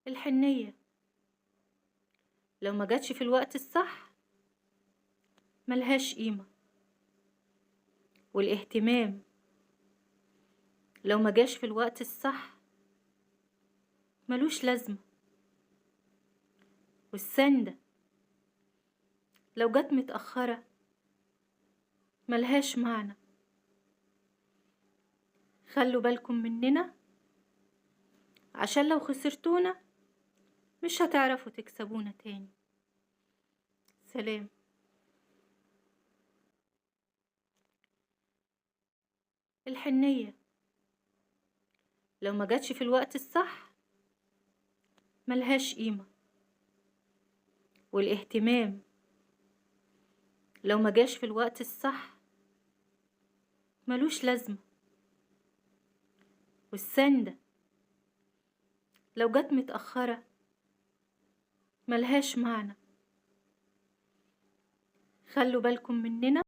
الحنية لو ما جاتش في الوقت الصح ملهاش قيمة، والاهتمام لو ما جاش في الوقت الصح ملوش لازمة، والسندة لو جت متأخرة ملهاش معنى. خلوا بالكم مننا عشان لو خسرتونا مش هتعرفوا تكسبونا تاني. سلام. الحنية لو ما جاتش في الوقت الصح ملهاش قيمة، والاهتمام لو ما جاش في الوقت الصح ملوش لازمة، والسندة لو جت متأخرة ملهاش معنى. خلوا بالكم مننا